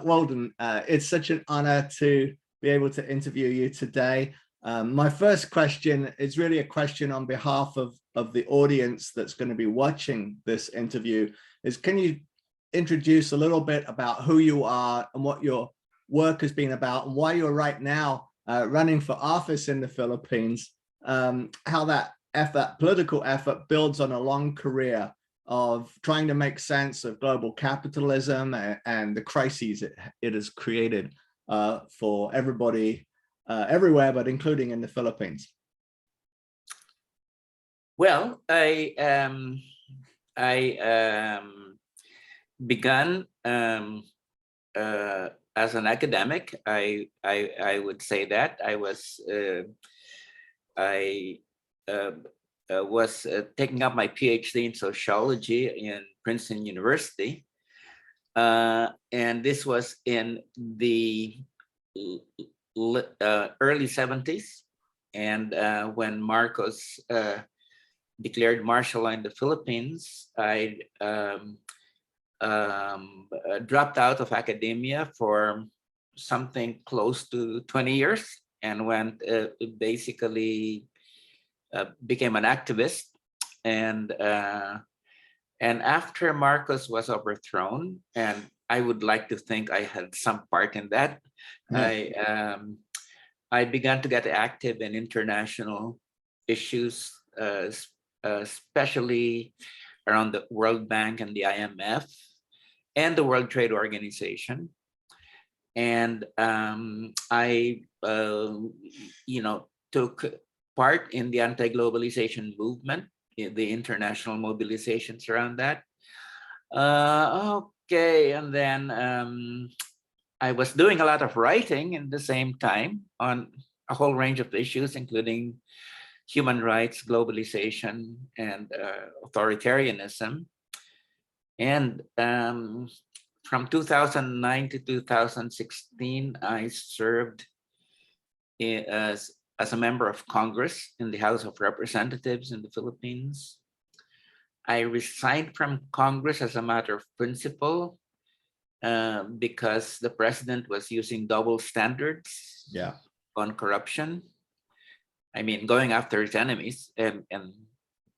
Walden, it's such an honor to be able to interview you today. My first question is really a question on behalf of the audience that's going to be watching this interview. Can you introduce a little bit about who you are and what your work has been about and why you're right now running for office in the Philippines, how that political effort builds on a long career of trying to make sense of global capitalism and the crises it has created for everybody everywhere, but including in the Philippines? Well, I began as an academic. I would say that I was taking up my PhD in sociology in Princeton University. And this was in the early 70s. And when Marcos declared martial law in the Philippines, I dropped out of academia for something close to 20 years and went basically became an activist. And after Marcos was overthrown, and I would like to think I had some part in that, I began to get active in international issues, especially around the World Bank and the IMF and the World Trade Organization. And I, took part in the anti-globalization movement, the international mobilizations around that. Okay, and then I was doing a lot of writing in the same time on a whole range of issues, including human rights, globalization, and authoritarianism. And from 2009 to 2016, I served as a member of Congress in the House of Representatives in the Philippines. I resigned from Congress as a matter of principle because the president was using double standards on corruption. I mean, going after his enemies and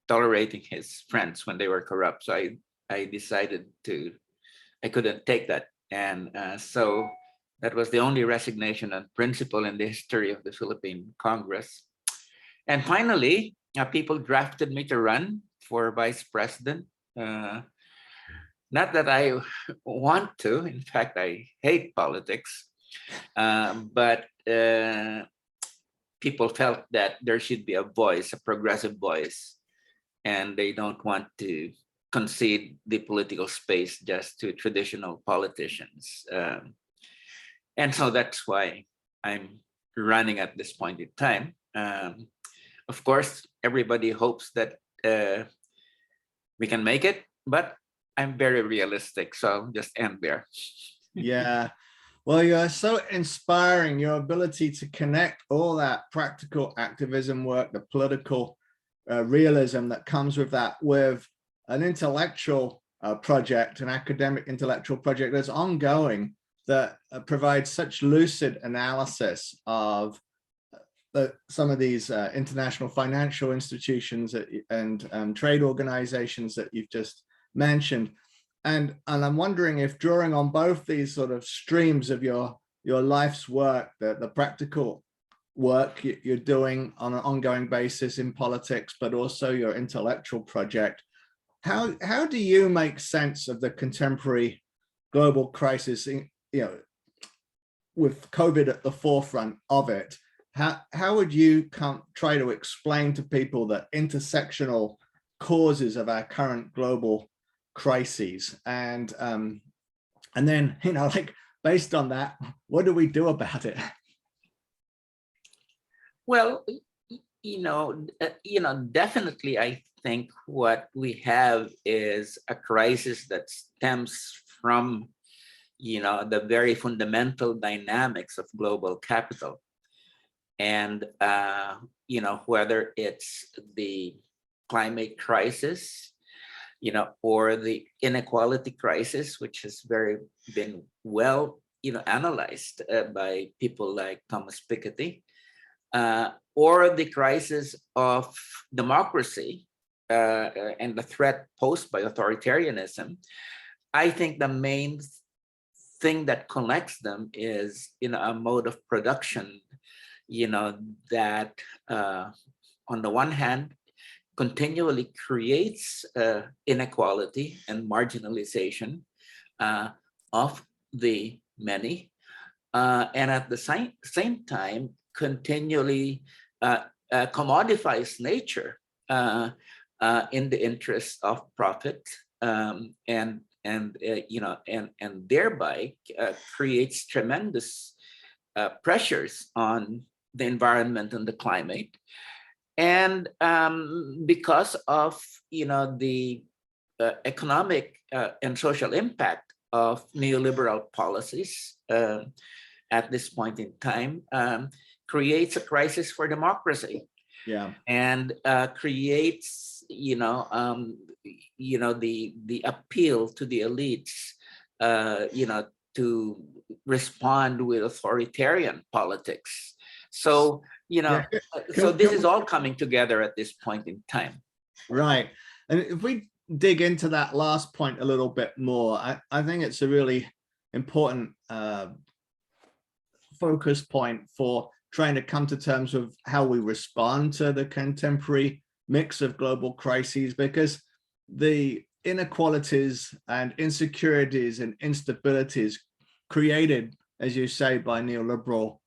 tolerating his friends when they were corrupt. So I decided I couldn't take that. And so that was the only resignation on principle in the history of the Philippine Congress. And finally, people drafted me to run for vice president. Not that I want to, in fact, I hate politics, but people felt that there should be a voice, a progressive voice, and they don't want to concede the political space just to traditional politicians. And so that's why I'm running at this point in time. Of course, everybody hopes that we can make it, but I'm very realistic, so I'll just end there. Yeah. Well, you're so inspiring, your ability to connect all that practical activism work, the political realism that comes with that, with an intellectual project, an academic intellectual project that's ongoing, that provides such lucid analysis of some of these international financial institutions and trade organizations that you've just mentioned. And I'm wondering if, drawing on both these sort of streams of your life's work, the practical work you're doing on an ongoing basis in politics, but also your intellectual project, how do you make sense of the contemporary global crisis, with COVID at the forefront of it? How would you try to explain to people the intersectional causes of our current global crises, and then, based on that, what do we do about it? Well, definitely, I think what we have is a crisis that stems from, the very fundamental dynamics of global capital. And, whether it's the climate crisis, or the inequality crisis, which has been well, analyzed by people like Thomas Piketty, or the crisis of democracy and the threat posed by authoritarianism. I think the main thing that connects them is, a mode of production, that on the one hand continually creates inequality and marginalization of the many, and at the same time continually commodifies nature in the interest of profit, and thereby creates tremendous pressures on the environment and the climate. And because of the economic and social impact of neoliberal policies at this point in time, creates a crisis for democracy. Yeah. And creates the appeal to the elites to respond with authoritarian politics. So so this is all coming together at this point in time. Right. And if we dig into that last point a little bit more, I think it's a really important focus point for trying to come to terms with how we respond to the contemporary mix of global crises, because the inequalities and insecurities and instabilities created, as you say, by neoliberal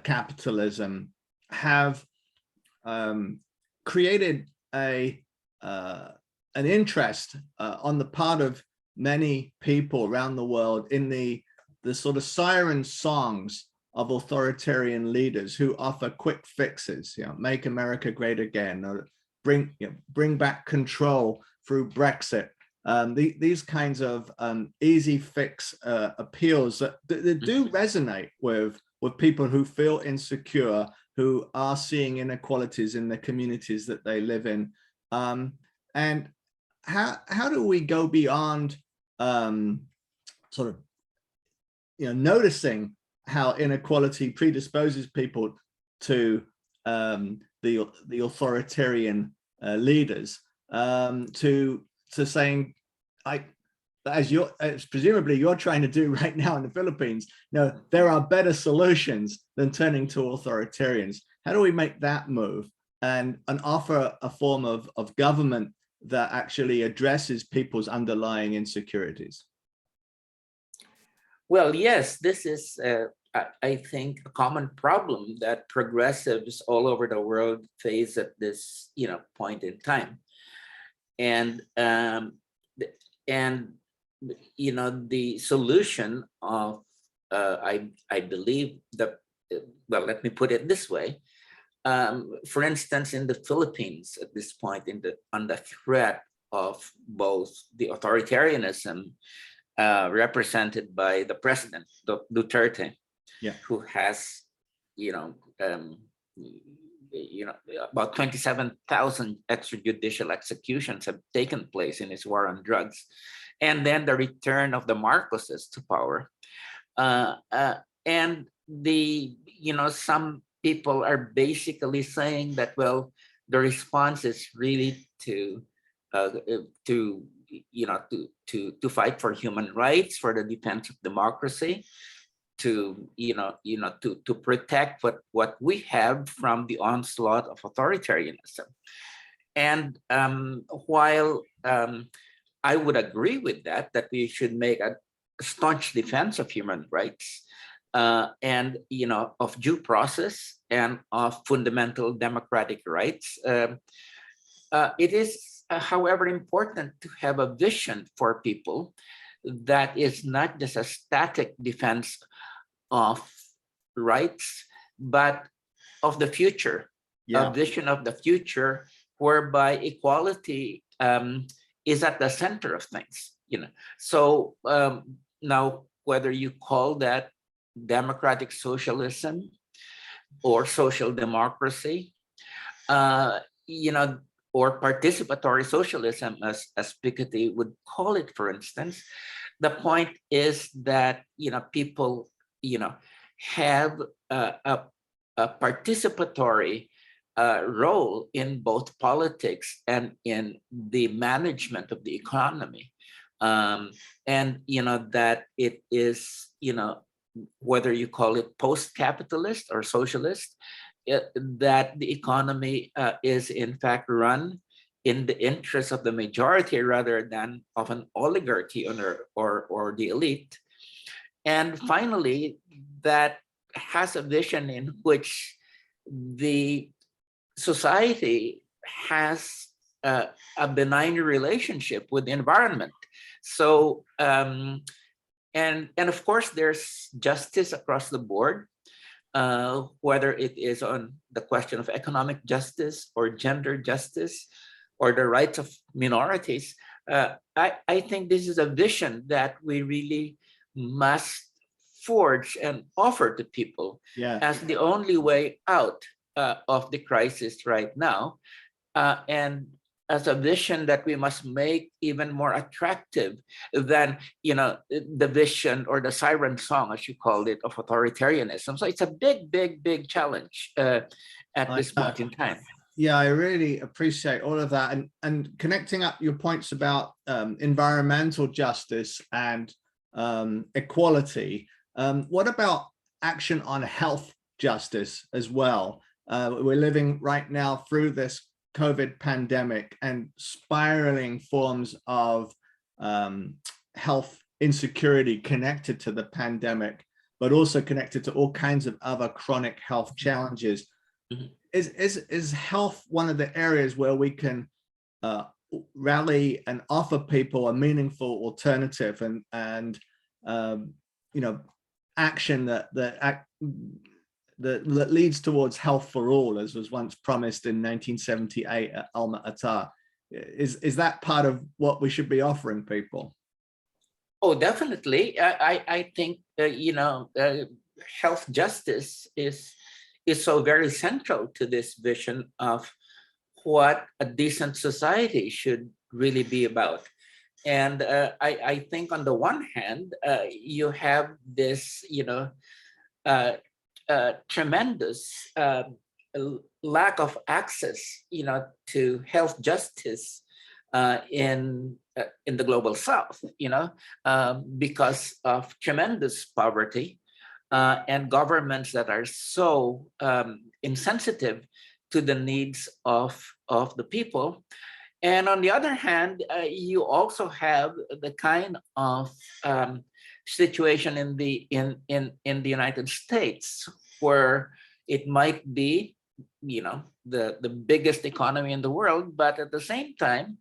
capitalism have created an interest on the part of many people around the world in the sort of siren songs of authoritarian leaders who offer quick fixes, make America great again, or bring back control through Brexit. These kinds of easy fix appeals that do resonate with people who feel insecure, who are seeing inequalities in the communities that they live in. And how do we go beyond sort of noticing how inequality predisposes people to the authoritarian leaders, to saying, as presumably you're trying to do right now in the Philippines, there are better solutions than turning to authoritarians. How do we make that move and offer a form of government that actually addresses people's underlying insecurities? Well, yes, this is, I think, a common problem that progressives all over the world face at this, point in time, and the solution of, I believe that, well, let me put it this way. For instance, in the Philippines at this point, on the threat of both the authoritarianism represented by the president, Duterte, who has, about 27,000 extrajudicial executions have taken place in his war on drugs, and then the return of the Marcoses to power, and some people are basically saying that, well, the response is really to fight for human rights, for the defense of democracy, to protect what we have from the onslaught of authoritarianism. And while I would agree with that we should make a staunch defense of human rights, and of due process and of fundamental democratic rights, it is, however, important to have a vision for people that is not just a static defense of rights, but of the future, a vision of the future whereby equality is at the center of things. So now, whether you call that democratic socialism or social democracy, or participatory socialism, as Piketty would call it, for instance. The point is that, people, have a participatory role in both politics and in the management of the economy. And, that it is, whether you call it post-capitalist or socialist, that the economy is in fact run in the interest of the majority rather than of an oligarchy or the elite. And finally, that has a vision in which the society has a benign relationship with the environment. So, and of course, there's justice across the board, whether it is on the question of economic justice or gender justice or the rights of minorities. I think this is a vision that we really must forge and offer to people as the only way out of the crisis right now, and as a vision that we must make even more attractive than, the vision or the siren song, as you called it, of authoritarianism. So it's a big challenge at this point in time. Yeah, I really appreciate all of that, and connecting up your points about environmental justice and equality. What about action on health justice as well? We're living right now through this COVID pandemic and spiraling forms of health insecurity connected to the pandemic, but also connected to all kinds of other chronic health challenges. Mm-hmm. Is health one of the areas where we can rally and offer people a meaningful alternative and action that leads towards health for all, as was once promised in 1978 at Alma-Ata? Is that part of what we should be offering people? Oh, definitely. I think health justice is so very central to this vision of what a decent society should really be about. And I think on the one hand, you have this, tremendous lack of access, to health justice in the global South, because of tremendous poverty and governments that are so insensitive to the needs of the people. And on the other hand, you also have the kind of situation in the United States where it might be, the biggest economy in the world, but at the same time,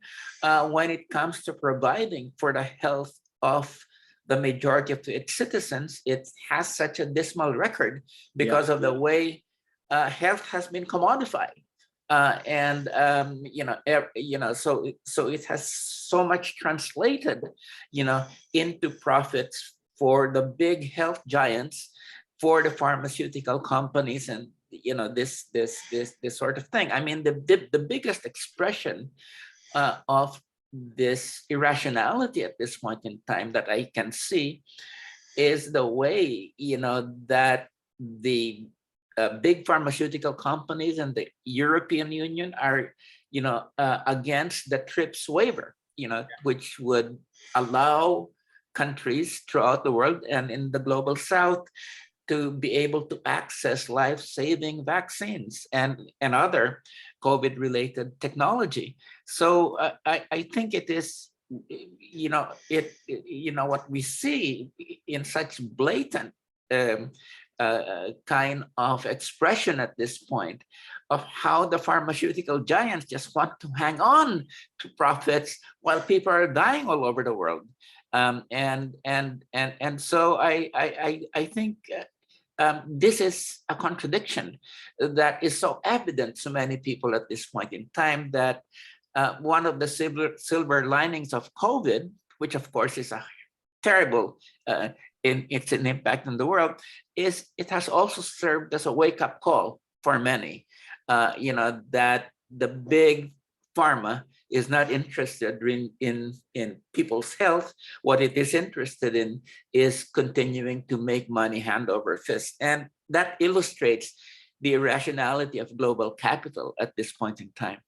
when it comes to providing for the health of the majority of its citizens, it has such a dismal record because of the way health has been commodified. So it has so much translated, into profits for the big health giants, for the pharmaceutical companies, and this sort of thing. I mean, the biggest expression of this irrationality at this point in time that I can see is the way, that the big pharmaceutical companies and the European Union are, against the TRIPS waiver, which would allow countries throughout the world and in the global South to be able to access life-saving vaccines and other COVID-related technology. So I think it is, what we see in such blatant kind of expression at this point of how the pharmaceutical giants just want to hang on to profits while people are dying all over the world. And so I think this is a contradiction that is so evident to many people at this point in time, that one of the silver linings of COVID, which of course is a terrible in its impact on the world, is it has also served as a wake-up call for many, that the big pharma is not interested in people's health. What it is interested in is continuing to make money hand over fist. And that illustrates the irrationality of global capital at this point in time.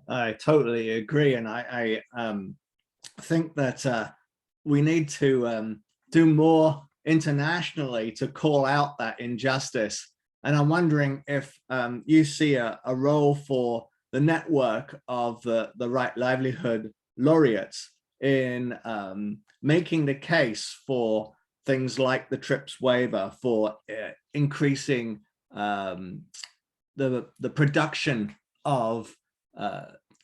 I totally agree. And I think that we need to do more internationally to call out that injustice. And I'm wondering if you see a role for the network of the Right Livelihood laureates in making the case for things like the TRIPS waiver, for increasing the production of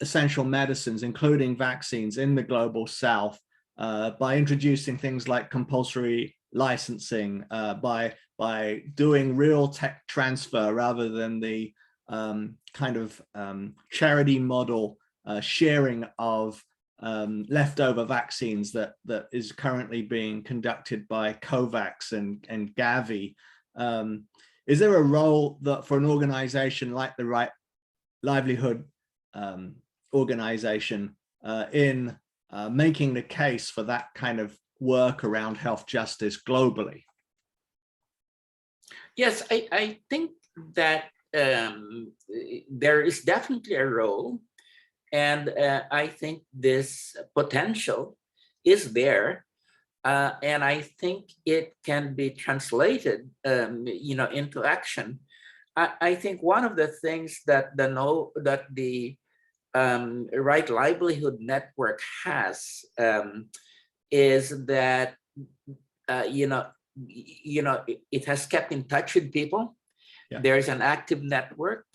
essential medicines, including vaccines, in the global South, by introducing things like compulsory licensing, by doing real tech transfer rather than the kind of charity model sharing of leftover vaccines that is currently being conducted by COVAX and Gavi. Is there a role that for an organization like the Right Livelihood organization in making the case for that kind of work around health justice globally? Yes, I think that there is definitely a role, and I think this potential is there, and I think it can be translated, into action. I think one of the things that the Right Livelihood Network has is that it has kept in touch with people. Yeah. There's an active network.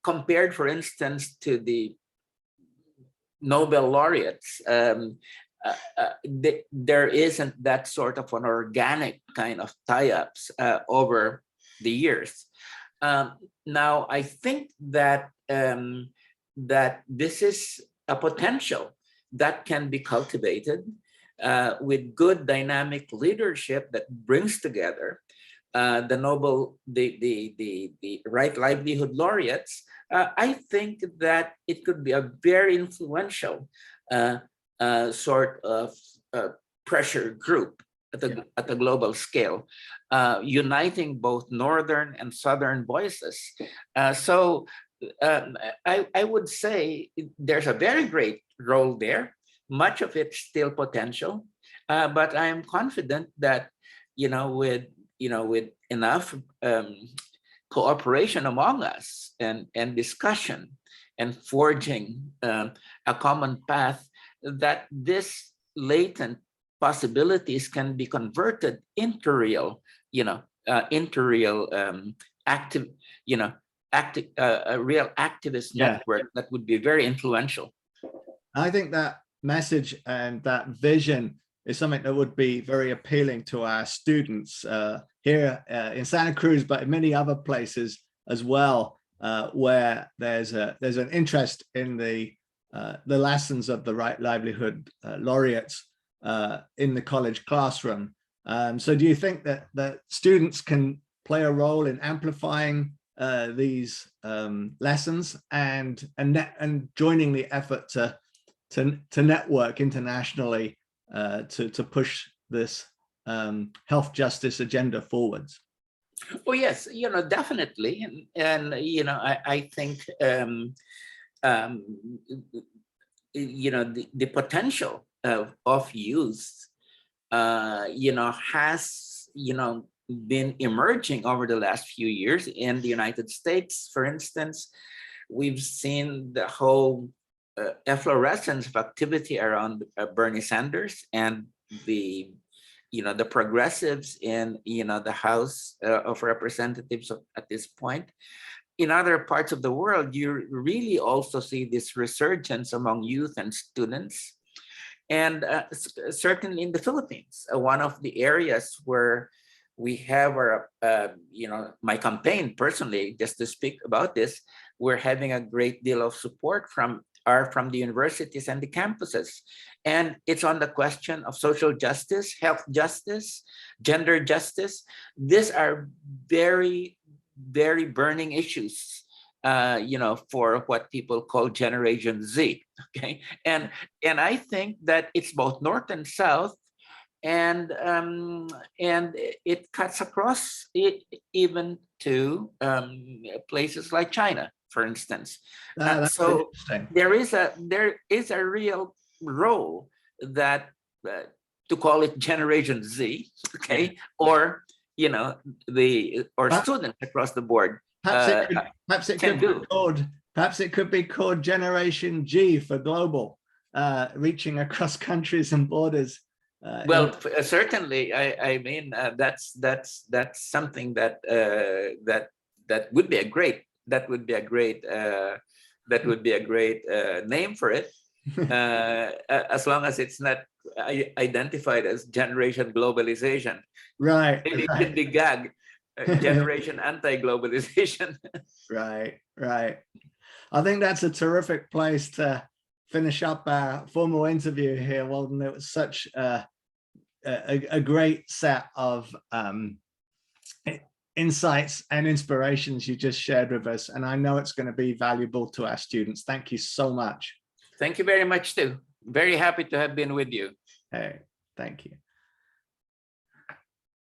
Compared, for instance, to the Nobel laureates, there isn't that sort of an organic kind of tie-ups over the years. Now, I think that that this is a potential that can be cultivated with good dynamic leadership that brings together the Right Livelihood laureates. I think that it could be a very influential sort of pressure group at a global scale, uniting both Northern and Southern voices. So I would say there's a very great role there. Much of it's still potential, but I am confident that with enough cooperation among us and discussion and forging a common path, that this latent possibilities can be converted into real, active, a real activist network that would be very influential. I think that message and that vision is something that would be very appealing to our students here in Santa Cruz, but in many other places as well, where there's an interest in the lessons of the Right Livelihood laureates in the college classroom. So do you think that students can play a role in amplifying these lessons and joining the effort to network internationally to push this health justice agenda forwards? Oh yes, definitely, and I think the potential of youth has been emerging over the last few years in the United States. For instance, we've seen the whole efflorescence of activity around Bernie Sanders and the progressives in the House of Representatives at this point. In other parts of the world, you really also see this resurgence among youth and students. And certainly in the Philippines, one of the areas where we have our, my campaign personally, just to speak about this, we're having a great deal of support from the universities and the campuses. And it's on the question of social justice, health justice, gender justice. These are very, very burning issues for what people call Generation Z. Okay, and I think that it's both North and South, and it cuts across it even to places like China, for instance. That's So interesting. there is a real role that to call it Generation Z, okay, or Perhaps, students across the board perhaps it could, can do. perhaps it could be called Generation G for global, reaching across countries and borders. Well, certainly, I mean, that's something that would be a great name for it, as long as it's not identified as generation globalization. Right. Maybe it should be GAG, generation anti-globalization. Right. I think that's a terrific place to finish up our formal interview here, Walden. It was such a great set of insights and inspirations you just shared with us, and I know it's going to be valuable to our students. Thank you so much. Thank you very much too. Very happy to have been with you. Hey, thank you.